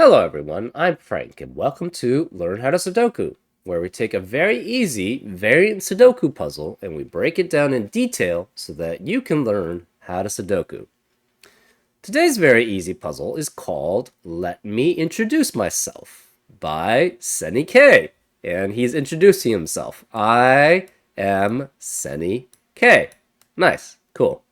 Hello everyone, I'm Frank and welcome to Learn How to Sudoku, where we take a very easy variant Sudoku puzzle and we break it down in detail so that you can learn how to Sudoku. Today's very easy puzzle is called Let Me Introduce Myself by Senny K. And he's introducing himself. I am Senny K. Nice, cool.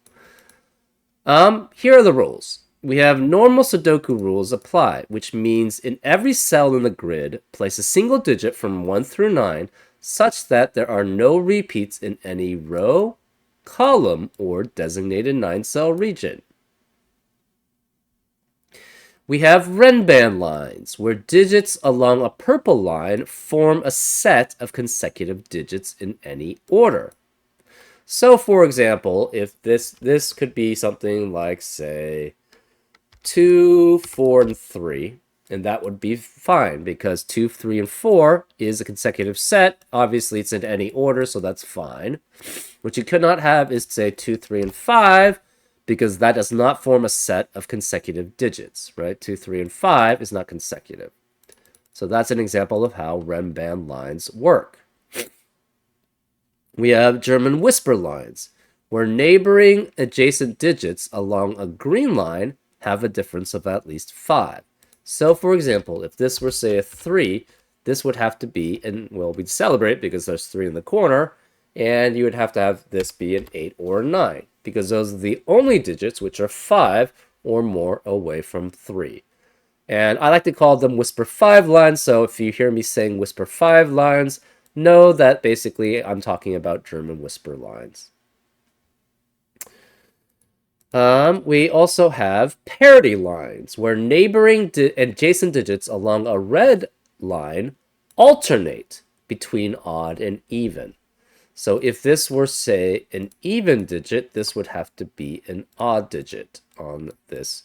Here are the rules. We have normal Sudoku rules apply, which means in every cell in the grid, place a single digit from 1 through 9 such that there are no repeats in any row, column, or designated 9-cell region. We have Renban lines, where digits along a purple line form a set of consecutive digits in any order. So, for example, if this could be something like, say, 2, 4, and 3, and that would be fine because 2, 3, and 4 is a consecutive set. Obviously, it's in any order, so that's fine. What you could not have is, say, 2, 3, and 5, because that does not form a set of consecutive digits, right? 2, 3, and 5 is not consecutive. So that's an example of how Renban lines work. We have German whisper lines, where neighboring adjacent digits along a green line have a difference of at least 5. So, for example, if this were, say, a 3, this would have to be, and well, we'd celebrate because there's 3 in the corner, and you would have to have this be an 8 or a 9, because those are the only digits which are 5 or more away from 3. And I like to call them whisper 5 lines, so if you hear me saying whisper 5 lines, know that basically I'm talking about German whisper lines. We also have parity lines, where neighboring adjacent digits along a red line alternate between odd and even. So if this were, say, an even digit, this would have to be an odd digit on this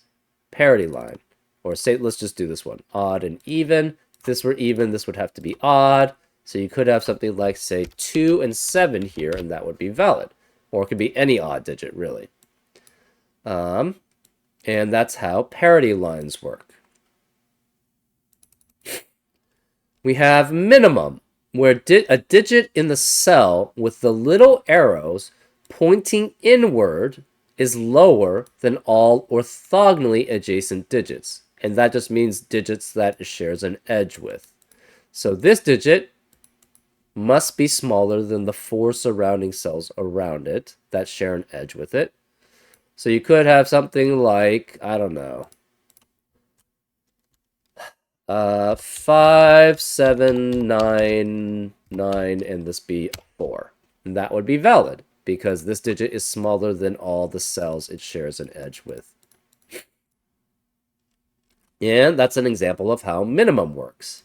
parity line. Or say, let's just do this one, odd and even. If this were even, this would have to be odd. So you could have something like, say, 2 and 7 here, and that would be valid. Or it could be any odd digit, really. And that's how parity lines work. We have minimum, where a digit in the cell with the little arrows pointing inward is lower than all orthogonally adjacent digits. And that just means digits that it shares an edge with. So this digit must be smaller than the 4 surrounding cells around it that share an edge with it. So you could have something like, I don't know, 5, 7, 9, 9, and this be 4. And that would be valid because this digit is smaller than all the cells it shares an edge with. And that's an example of how minimum works.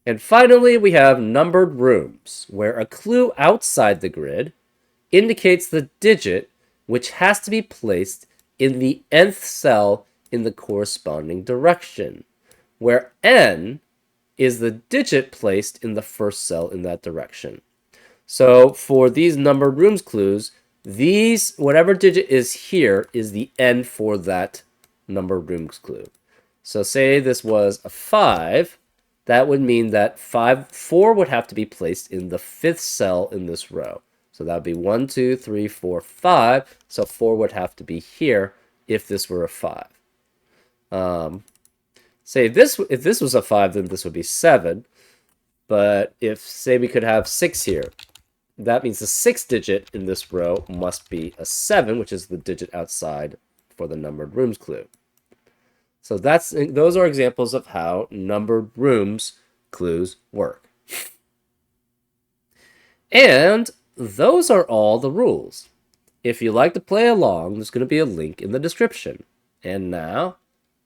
And finally, we have numbered rooms, where a clue outside the grid indicates the digit which has to be placed in the nth cell in the corresponding direction, where n is the digit placed in the first cell in that direction. So for these numbered rooms clues, whatever digit is here is the n for that numbered rooms clue. So say this was a 5, that would mean that 4 would have to be placed in the 5th cell in this row. So that would be 1, 2, 3, 4, 5. So 4 would have to be here if this were a 5. Say if this was a 5, then this would be 7. But if, say, we could have 6 here, that means the 6th digit in this row must be a 7, which is the digit outside for the numbered rooms clue. So those are examples of how numbered rooms clues work. And those are all the rules. If you like to play along, there's going to be a link in the description. And now,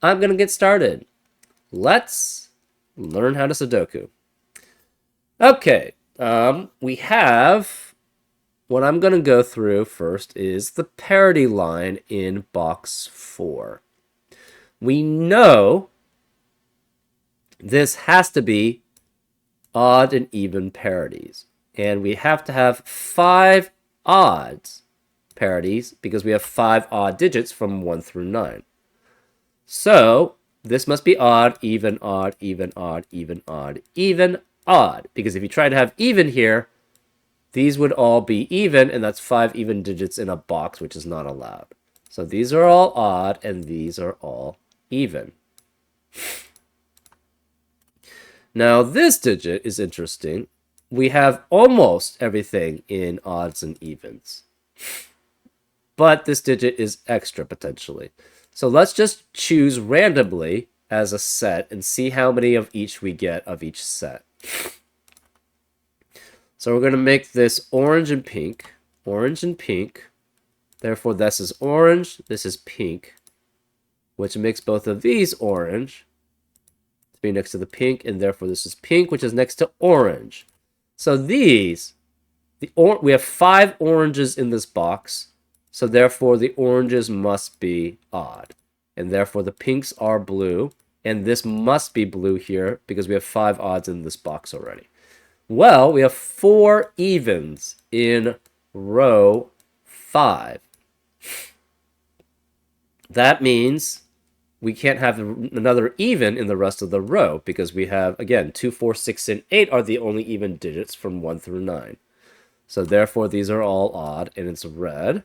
I'm going to get started. Let's learn how to Sudoku. Okay, we have, what I'm going to go through first is the parity line in box 4. We know this has to be odd and even parities. And we have to have 5 odds parities because we have 5 odd digits from 1 through 9. So This must be odd, even, odd, even, odd, even, odd, even, odd. Because if you try to have even here, these would all be even, and that's 5 even digits in a box, which is not allowed. So these are all odd, and these are all even. Now, this digit is interesting. We have almost everything in odds and evens. But this digit is extra, potentially. So let's just choose randomly as a set and see how many of each we get of each set. So we're going to make this orange and pink. Orange and pink. Therefore, this is orange, this is pink, which makes both of these orange to be next to the pink, and therefore this is pink, which is next to orange. So these, we have 5 oranges in this box, so therefore the oranges must be odd. And therefore the pinks are blue, and this must be blue here because we have 5 odds in this box already. Well, we have 4 evens in row 5. That means we can't have another even in the rest of the row because we have, again, 2, 4, 6, and 8 are the only even digits from 1 through 9. So therefore, these are all odd, and it's red.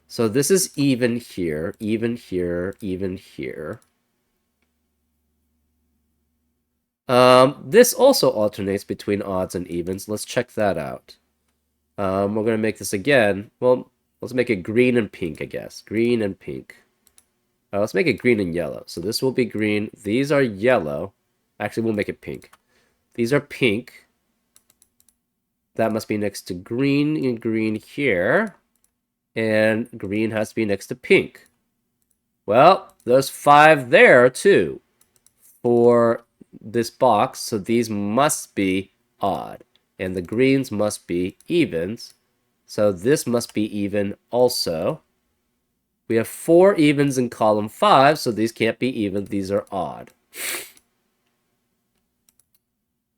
So this is even here, even here, even here. This also alternates between odds and evens. Let's check that out. We're going to make this again. Well, let's make it green and pink, I guess. Green and pink. Let's make it green and yellow. So this will be green. These are yellow. Actually, we'll make it pink. These are pink. That must be next to green and green here. And green has to be next to pink. Well, there's 5 there, too, for this box. So these must be odd. And the greens must be evens. So this must be even also. We have 4 evens in column 5, so these can't be even. These are odd.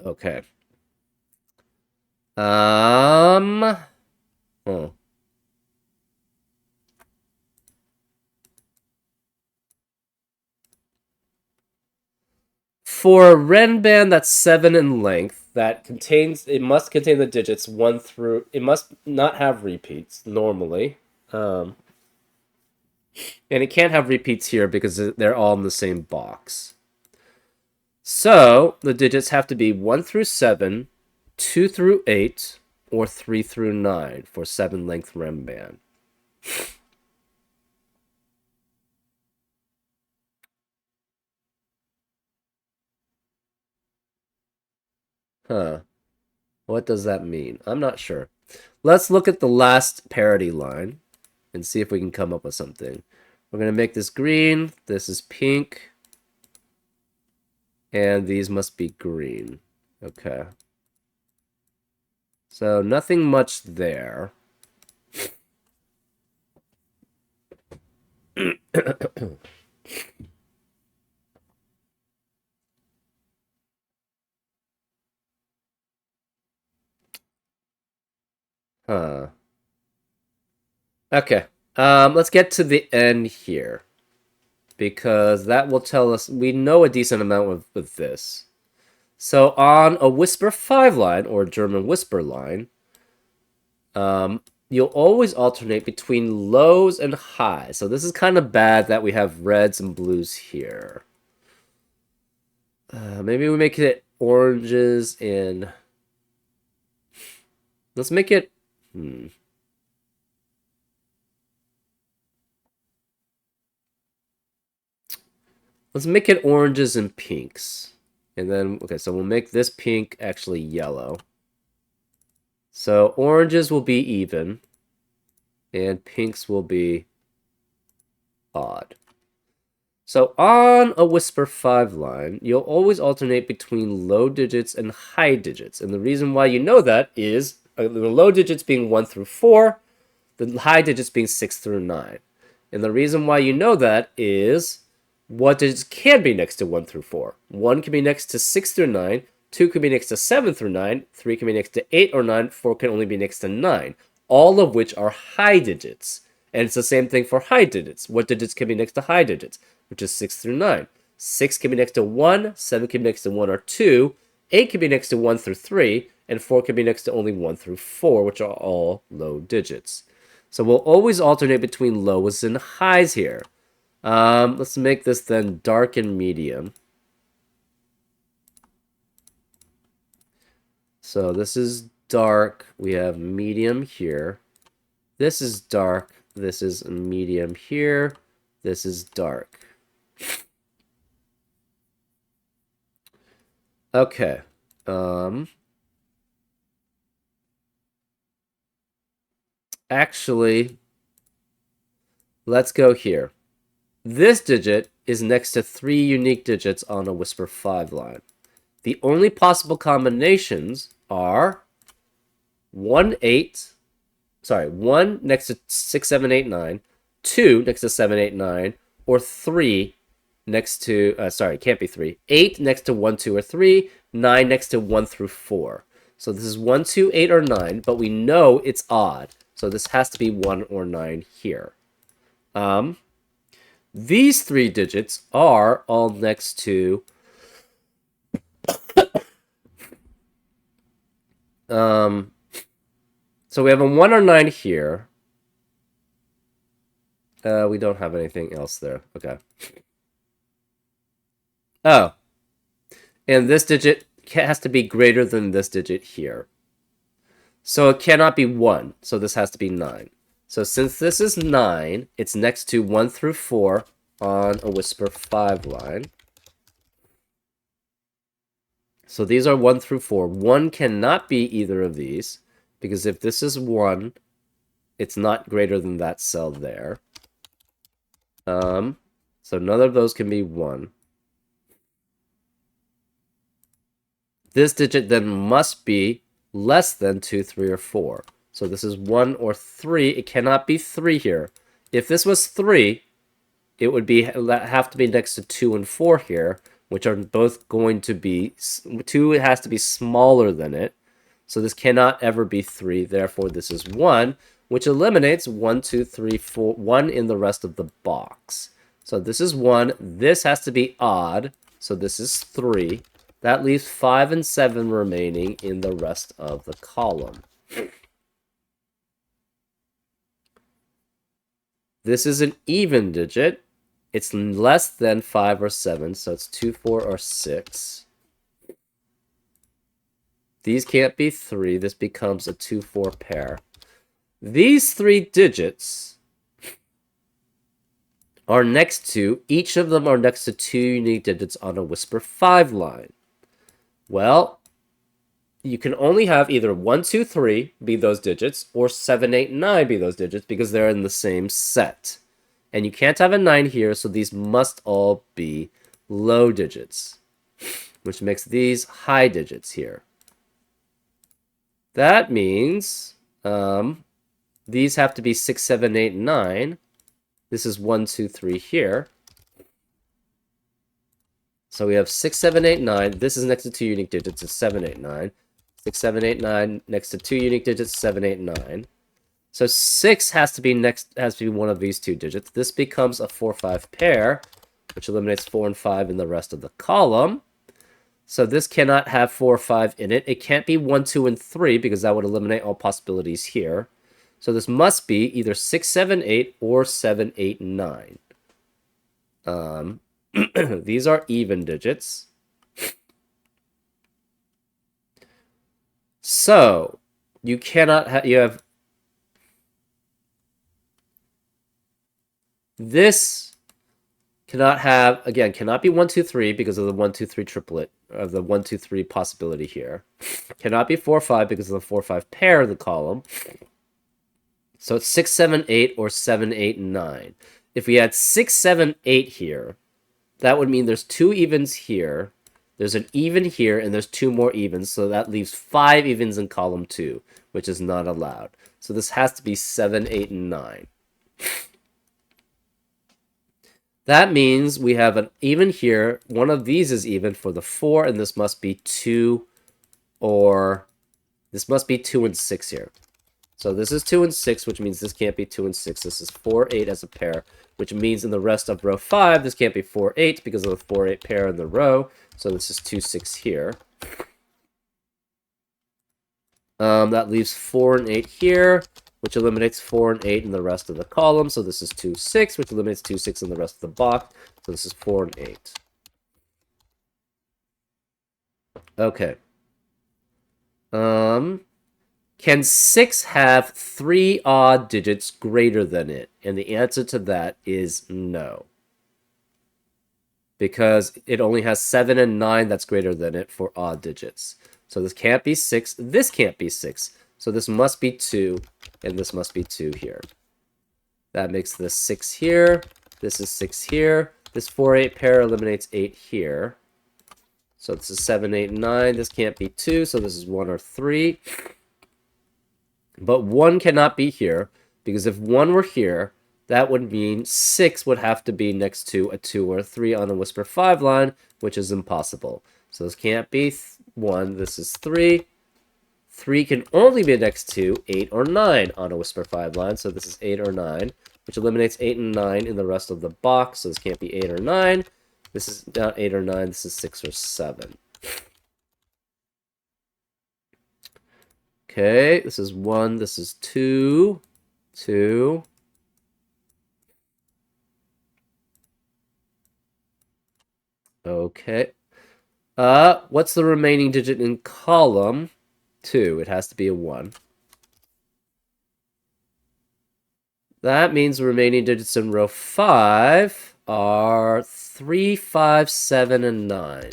Okay. For a renband that's 7 in length, it must contain the digits 1 through, it must not have repeats normally. And it can't have repeats here because they're all in the same box. So the digits have to be 1 through 7, 2 through 8, or 3 through 9 for 7 length renband. Huh. What does that mean? I'm not sure. Let's look at the last parity line and see if we can come up with something. We're going to make this green. This is pink. And these must be green. Okay. So nothing much there. Huh. Okay. Let's get to the end here. Because that will tell us, we know a decent amount with this. So on a whisper 5 line, or German whisper line, you'll always alternate between lows and highs. So this is kind of bad that we have reds and blues here. Maybe we make it oranges and... Let's make it... Let's make it oranges and pinks. And then, okay, so we'll make this pink actually yellow. So oranges will be even. And pinks will be odd. So on a whisper 5 line, you'll always alternate between low digits and high digits. And the reason why you know that is the low digits being 1 through 4, the high digits being 6 through 9. And the reason why you know that is what digits can be next to 1 through 4. 1 can be next to 6 through 9, 2 can be next to 7 through 9, 3 can be next to 8 or 9, 4 can only be next to 9, all of which are high digits. And it's the same thing for high digits. What digits can be next to high digits? Which is 6 through 9. 6 can be next to 1, 7 can be next to 1 or 2, 8 can be next to 1 through 3, and 4 can be next to only 1 through 4, which are all low digits. So we'll always alternate between lows and highs here. Let's make this then dark and medium. So this is dark. We have medium here. This is dark. This is medium here. This is dark. Okay. Actually, let's go here. This digit is next to 3 unique digits on a Whisper 5 line. The only possible combinations are 1 next to 6, 7, 8, 9, 2 next to 7, 8, 9, or 3 next to, it can't be 3, 8 next to 1, 2, or 3, 9 next to 1 through 4. So this is 1, 2, 8, or 9, but we know it's odd. So this has to be 1 or 9 here. These 3 digits are all next to so we have a 1 or 9 here. We don't have anything else there. Okay. Oh. And this digit has to be greater than this digit here. So it cannot be 1. So this has to be 9. So since this is 9, it's next to 1 through 4 on a Whisper 5 line. So these are 1 through 4. 1 cannot be either of these, because if this is 1, it's not greater than that cell there. So none of those can be 1. This digit then must be less than 2, 3, or 4. So this is 1 or 3. It cannot be 3 here. If this was 3, it would have to be next to 2 and 4 here, which are both going to be 2. It has to be smaller than it. So this cannot ever be 3. Therefore, this is 1, which eliminates 1, 2, 3, 4, 1 in the rest of the box. So this is 1. This has to be odd. So this is 3. That leaves 5 and 7 remaining in the rest of the column. This is an even digit. It's less than 5 or 7, so it's 2, 4, or 6. These can't be 3. This becomes a 2, 4 pair. These 3 digits are next to, each of them are next to 2 unique digits on a Whisper 5 line. Well, you can only have either 1, 2, 3 be those digits, or 7, 8, 9 be those digits, because they're in the same set. And you can't have a 9 here, so these must all be low digits, which makes these high digits here. That means these have to be 6, 7, 8, 9. This is 1, 2, 3 here. So we have 6, 7, 8, 9. This is next to 2 unique digits. It's 7, 8, 9. 6, 7, 8, 9. Next to 2 unique digits, 7, 8, 9. So 6 has to be one of these 2 digits. This becomes a 4, 5 pair, which eliminates 4 and 5 in the rest of the column. So this cannot have 4 or 5 in it. It can't be 1, 2, and 3, because that would eliminate all possibilities here. So this must be either 6, 7, 8, or 7, 8, 9. These are even digits. So you cannot have, you have this cannot have, again, cannot be 1, 2, 3 because of the 1, 2, 3 triplet, of the 1, 2, 3 possibility here. Cannot be 4, 5 because of the 4, 5 pair of the column. So it's 6, 7, 8, or 7, 8, 9. If we had 6, 7, 8 here, that would mean there's 2 evens here, there's an even here, and there's 2 more evens, so that leaves 5 evens in column 2, which is not allowed. So this has to be 7, 8, and 9. That means we have an even here. One of these is even for the 4, and this must be 2, or this must be 2 and 6 here. So this is 2 and 6, which means this can't be 2 and 6. This is 4, 8 as a pair, which means in the rest of row 5, this can't be 4, 8 because of the 4, 8 pair in the row. So this is 2, 6 here. That leaves 4 and 8 here, which eliminates 4 and 8 in the rest of the column. So this is 2, 6, which eliminates 2, 6 in the rest of the box. So this is 4 and 8. Okay. Can 6 have 3 odd digits greater than it? And the answer to that is no. Because it only has 7 and 9 that's greater than it for odd digits. So this can't be 6. This can't be 6. So this must be 2, and this must be 2 here. That makes this 6 here. This is 6 here. This 4, 8 pair eliminates 8 here. So this is 7, 8, 9. This can't be 2, so this is 1 or 3. But 1 cannot be here, because if 1 were here, that would mean 6 would have to be next to a 2 or a 3 on a Whisper 5 line, which is impossible. So this can't be 1. This is 3. 3 can only be next to 8 or 9 on a Whisper 5 line, so this is 8 or 9, which eliminates 8 and 9 in the rest of the box, so this can't be 8 or 9. This is not 8 or 9, this is 6 or 7. Okay, this is 1, this is 2, 2. Okay. What's the remaining digit in column 2? It has to be a 1. That means the remaining digits in row 5 are 3, 5, 7, and 9.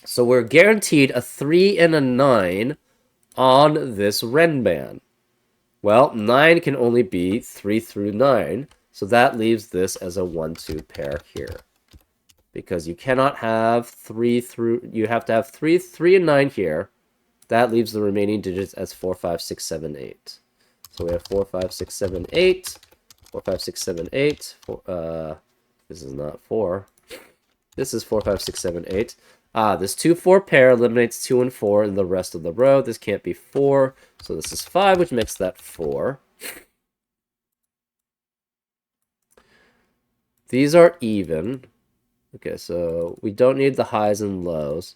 So we're guaranteed a 3 and a 9 on this Renban. Well, 9 can only be 3 through 9, so that leaves this as a 1, 2 pair here. Because you cannot have 3 through... You have to have 3 and 9 here. That leaves the remaining digits as 4, 5, 6, 7, 8. So we have 4, 5, 6, 7, 8. 4, 5, 6, 7, 8. This is not 4. This is 4, 5, 6, 7, 8. This 2, 4 pair eliminates 2 and 4 in the rest of the row. This can't be 4. So this is 5, which makes that 4. These are even. Okay, so we don't need the highs and lows.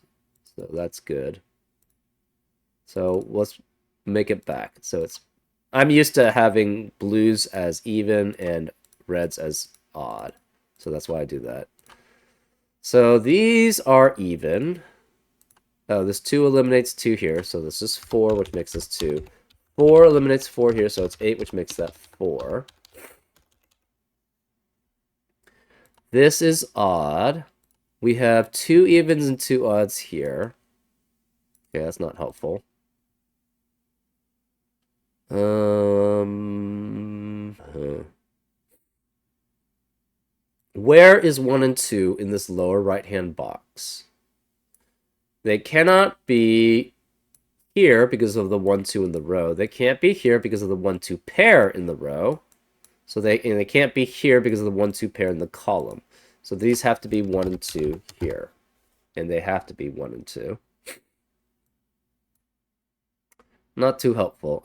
So that's good. So let's make it back. So it's... I'm used to having blues as even and reds as odd. So that's why I do that. So these are even. Oh, this 2 eliminates 2 here. So this is 4, which makes this 2. 4 eliminates 4 here, so it's 8, which makes that 4. This is odd. We have 2 evens and 2 odds here. Okay, that's not helpful. Where is 1 and 2 in this lower right-hand box? They cannot be here because of the 1, 2 in the row. They can't be here because of the 1, 2 pair in the row. So they can't be here because of the 1, 2 pair in the column. So these have to be 1 and 2 here. And they have to be 1 and 2. Not too helpful.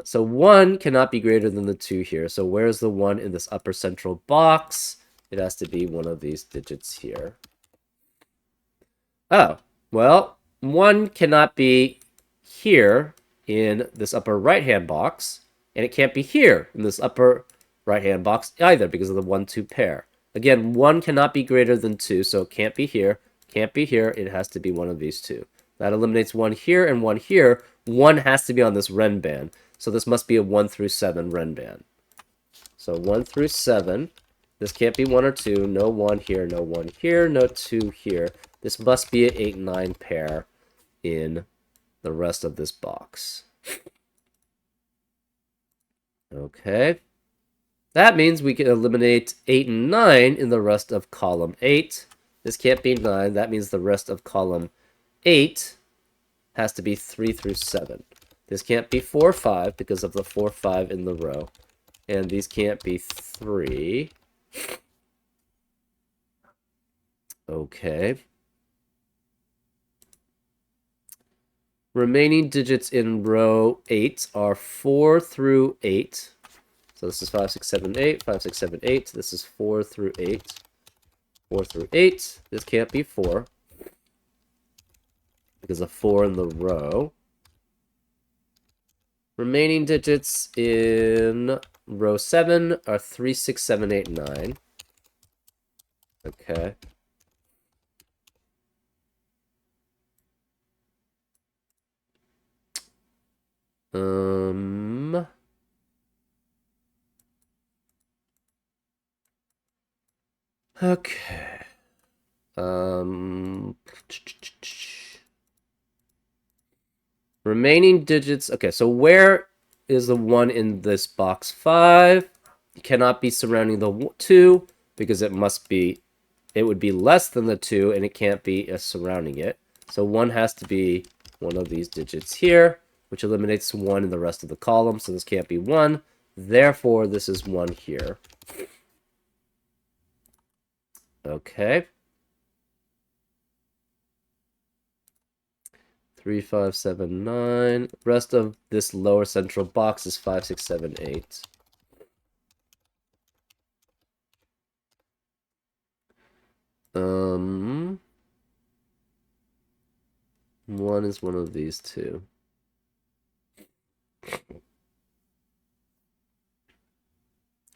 So 1 cannot be greater than the 2 here. So where's the 1 in this upper central box? It has to be one of these digits here. Oh, well, 1 cannot be here in this upper right-hand box, and it can't be here in this upper right-hand box either because of the 1, 2 pair. Again, 1 cannot be greater than 2, so it can't be here, can't be here, it has to be one of these two. That eliminates 1 here and 1 here. 1 has to be on this Renban, so this must be a 1 through 7 Renban. So 1 through 7, this can't be 1 or 2, no 1 here, no 1 here, no 2 here. This must be an 8 and 9 pair in the rest of this box. Okay. That means we can eliminate 8 and 9 in the rest of column 8. This can't be 9. That means the rest of column 8 has to be 3 through 7. This can't be 4, 5 because of the 4, 5 in the row. And these can't be 3. Okay. Remaining digits in row 8 are 4 through 8. So this is 5, 6, 7, 8, 5, 6, 7, 8. This is 4 through 8. 4 through 8. This can't be 4 because of 4 in the row. Remaining digits in row 7 are 3, 6, 7, 8, 9. Okay. Okay. Remaining digits. Okay, so where is the 1 in this box 5? It cannot be surrounding the 2 because it would be less than the 2 and it can't be surrounding it. So 1 has to be one of these digits here, which eliminates 1 in the rest of the column. So this can't be 1. Therefore, this is 1 here. Okay. 3, 5, 7, 9. Rest of this lower central box is 5, 6, 7, 8. One is one of these two.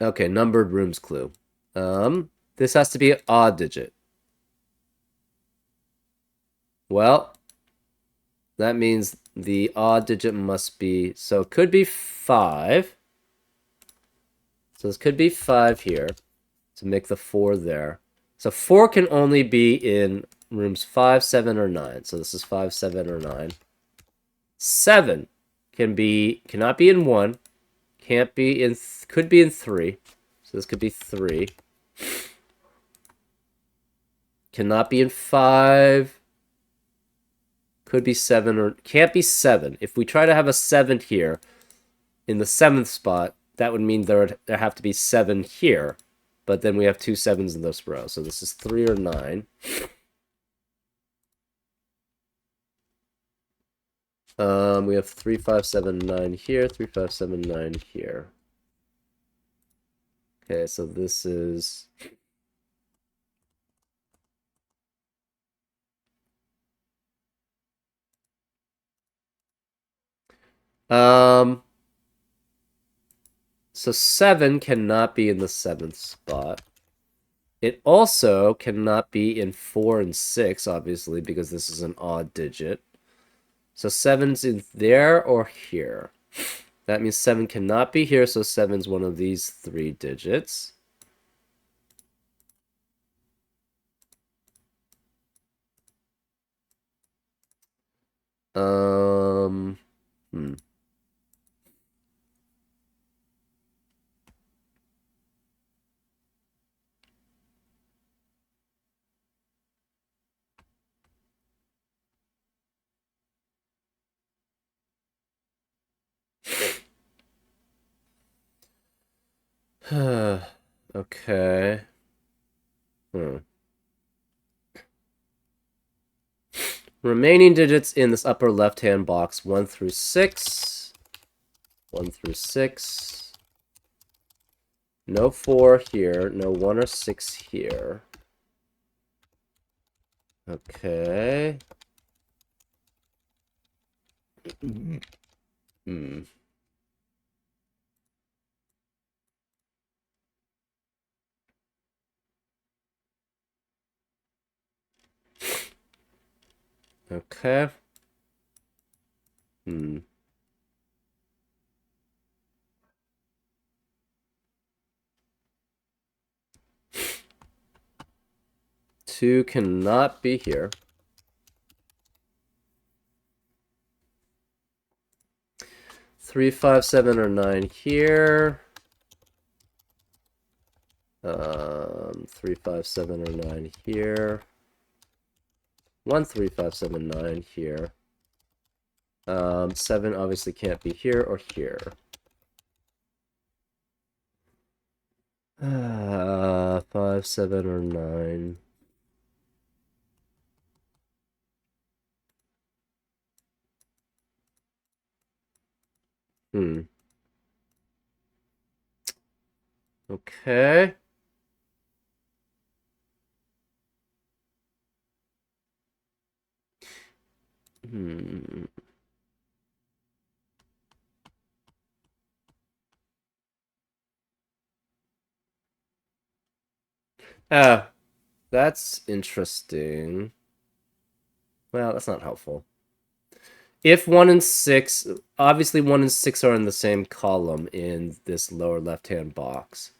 Okay, numbered rooms clue. This has to be an odd digit. Well, that means the odd digit must be, so it could be 5. So this could be 5 here to make the 4 there. So 4 can only be in rooms 5, 7, or 9. So this is 5, 7, or 9. 7 cannot be in 1, can't be in, could be in 3. So this could be 3. Cannot be in 5. Could be 7 or can't be 7. If we try to have a 7 here in the 7th spot, that would mean there have to be 7 here. But then we have 2 7s in this row. So this is 3 or 9. We have 3, 5, 7, 9 here, 3, 5, 7, 9 here. Okay, so this is so 7 cannot be in the 7th spot. It also cannot be in 4 and 6, obviously, because this is an odd digit. So 7's in there or here. That means 7 cannot be here, so 7's one of these 3 digits. Hmm. Okay. Remaining digits in this upper left-hand box, 1 through 6. 1 through 6. No 4 here. No 1 or 6 here. Okay. Hmm. Okay. 2 cannot be here. 3, 5, 7, or 9 here. 3, 5, 7, or 9 here. 1, 3, 5, 7, 9 here. 7 obviously can't be here or here. 5, 7, or 9. Okay. Hmm. Ah, that's interesting. Well, that's not helpful. If 1 and 6, obviously 1 and 6 are in the same column in this lower left-hand box.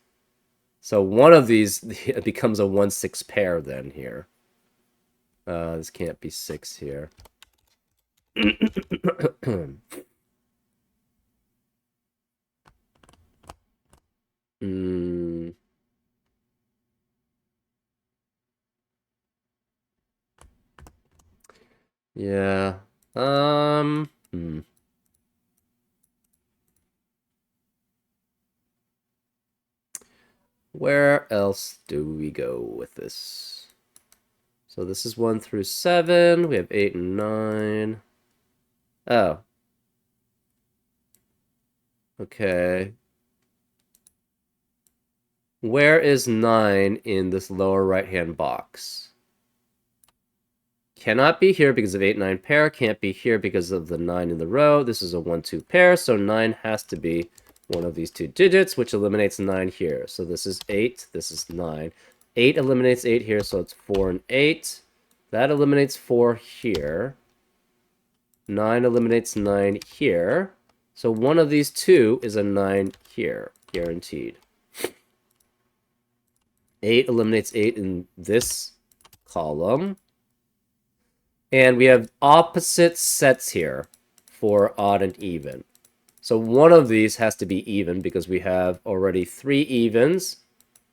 So one of these becomes a 1-6 pair then here. This can't be 6 here. mm, yeah. Where else do we go with this? So this is 1 through 7. We have 8 and 9. Oh. Okay. Where is 9 in this lower right-hand box? Cannot be here because of 8, 9 pair. Can't be here because of the 9 in the row. This is a 1, 2 pair, so 9 has to be one of these two digits, which eliminates 9 here. So this is 8, this is 9. 8 eliminates 8 here, so it's 4 and 8. That eliminates 4 here. 9 eliminates 9 here. So one of these two is a 9 here, guaranteed. 8 eliminates 8 in this column. And we have opposite sets here for odd and even. So one of these has to be even because we have already 3 evens.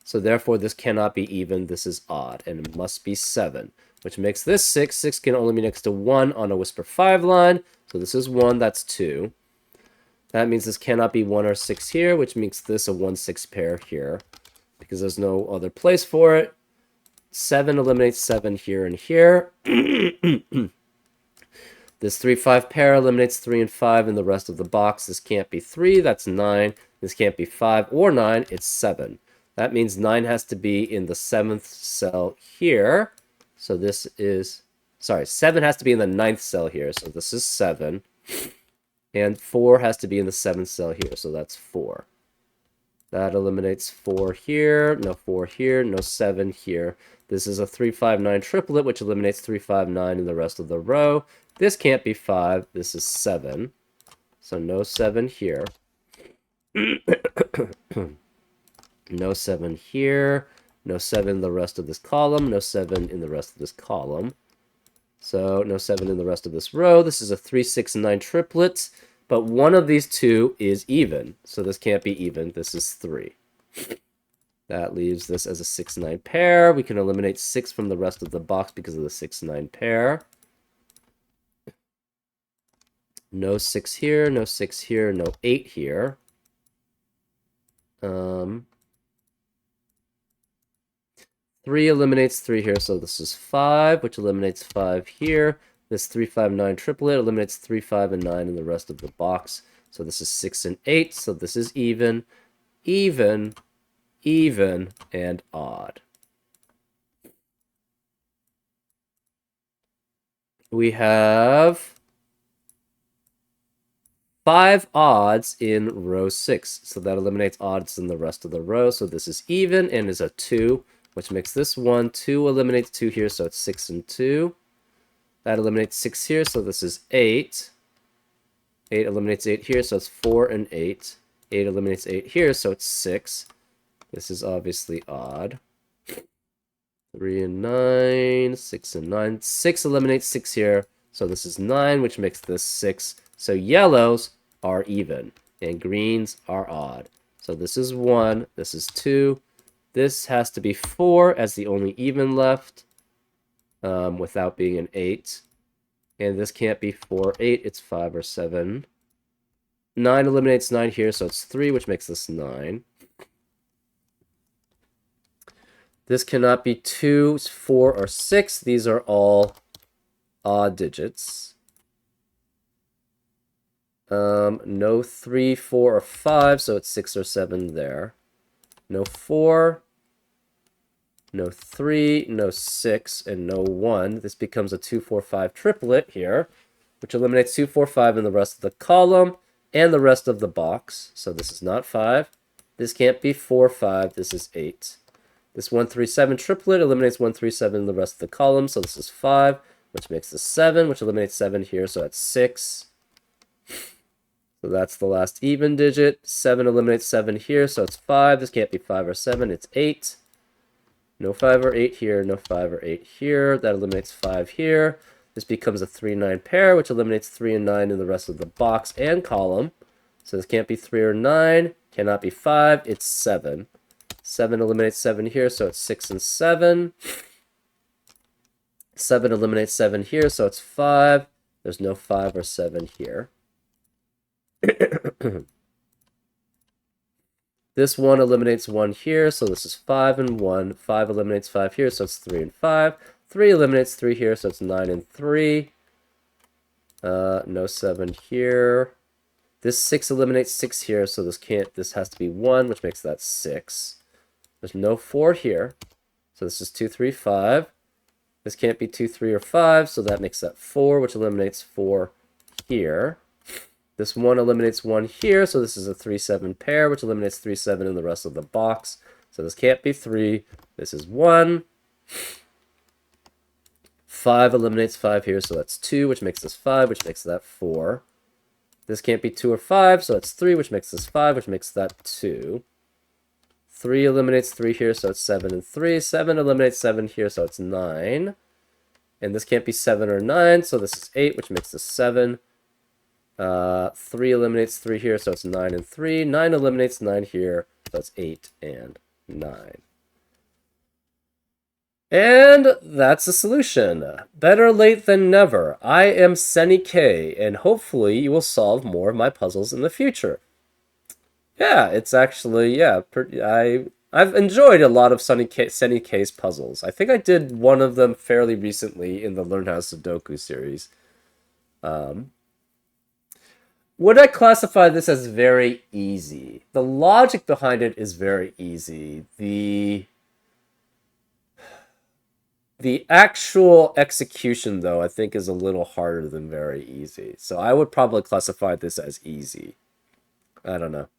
So therefore this cannot be even. This is odd. And it must be 7. Which makes this 6. 6 can only be next to 1 on a whisper 5 line. So this is 1. That's 2. That means this cannot be 1 or 6 here. Which makes this a 1-6 pair here. Because there's no other place for it. 7 eliminates 7 here and here. This 3-5 pair eliminates 3 and 5 in the rest of the box. This can't be 3, that's 9. This can't be 5 or 9, it's 7. That means 9 has to be in the 7th cell here. So this is, sorry, 7 has to be in the 9th cell here. So this is 7. And 4 has to be in the 7th cell here. So that's 4. That eliminates 4 here, no 4 here, no 7 here. This is a 3-5-9 triplet, which eliminates 3-5-9 in the rest of the row. This can't be 5. This is 7. So no 7 here. No 7 here. No 7 in the rest of this column. No 7 in the rest of this column. So no 7 in the rest of this row. This is a 3-6-9 triplet. But one of these two is even. So this can't be even. This is 3. That leaves this as a 6-9 pair. We can eliminate 6 from the rest of the box because of the 6-9 pair. No 6 here, no 6 here, no 8 here. 3 eliminates 3 here, so this is 5, which eliminates 5 here. This 3-5-9 triplet eliminates 3, 5, and 9 in the rest of the box. So this is 6 and 8, so this is even, even, even, and odd. We have 5 odds in row 6. So that eliminates odds in the rest of the row. So this is even and is a 2, which makes this 1. 2 eliminates 2 here, so it's 6 and 2. That eliminates 6 here, so this is 8. 8 eliminates 8 here, so it's 4 and 8. 8 eliminates 8 here, so it's 6. This is obviously odd. 3 and 9, 6 and 9. 6 eliminates 6 here, so this is 9, which makes this 6. So yellows are even, and greens are odd. So this is 1, this is 2. This has to be 4 as the only even left, without being an 8. And this can't be 4, 8, it's 5 or 7. 9 eliminates 9 here, so it's 3, which makes this 9. This cannot be 2, 4, or 6. These are all odd digits. No 3, 4, or 5, so it's 6 or 7 there. No 4, no 3, no 6, and no 1. This becomes a 2, 4, 5 triplet here, which eliminates 2, 4, 5 in the rest of the column and the rest of the box. So this is not 5. This can't be 4, 5. This is 8. This 1, 3, 7 triplet eliminates 1, 3, 7 in the rest of the column. So this is 5, which makes this 7, which eliminates 7 here. So that's 6. So that's the last even digit. 7 eliminates 7 here. So it's 5. This can't be 5 or 7. It's 8. No 5 or 8 here. No 5 or 8 here. That eliminates 5 here. This becomes a 3, 9 pair, which eliminates 3 and 9 in the rest of the box and column. So this can't be 3 or 9. Cannot be 5. It's 7. 7 eliminates 7 here, so it's 6 and 7. 7 eliminates 7 here, so it's 5. There's no 5 or 7 here. This 1 eliminates 1 here, so this is 5 and 1. 5 eliminates 5 here, so it's 3 and 5. 3 eliminates 3 here, so it's 9 and 3. No 7 here. This 6 eliminates 6 here, so this has to be 1, which makes that 6. There's no 4 here, so this is 2, 3, 5. This can't be 2, 3, or 5, so that makes that 4, which eliminates 4 here. This 1 eliminates 1 here, so this is a 3, 7 pair, which eliminates 3, 7 in the rest of the box. So this can't be 3. This is 1. 5 eliminates 5 here, so that's 2, which makes this 5, which makes that 4. This can't be 2 or 5, so that's 3, which makes this 5, which makes that 2. 3 eliminates 3 here, so it's 7 and 3. 7 eliminates 7 here, so it's 9. And this can't be 7 or 9, so this is 8, which makes this 7. 3 eliminates 3 here, so it's 9 and 3. 9 eliminates 9 here, so it's 8 and 9. And that's the solution. Better late than never. I am Senny K, and hopefully you will solve more of my puzzles in the future. Yeah, it's actually, yeah, I've enjoyed a lot of Senny K's puzzles. I think I did one of them fairly recently in the Learn How Sudoku series. Would I classify this as very easy? The logic behind it is very easy. The actual execution, though, I think is a little harder than very easy. So I would probably classify this as easy. I don't know.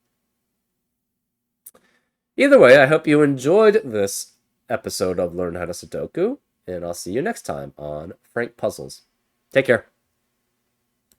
Either way, I hope you enjoyed this episode of Learn How to Sudoku, and I'll see you next time on Frank Puzzles. Take care.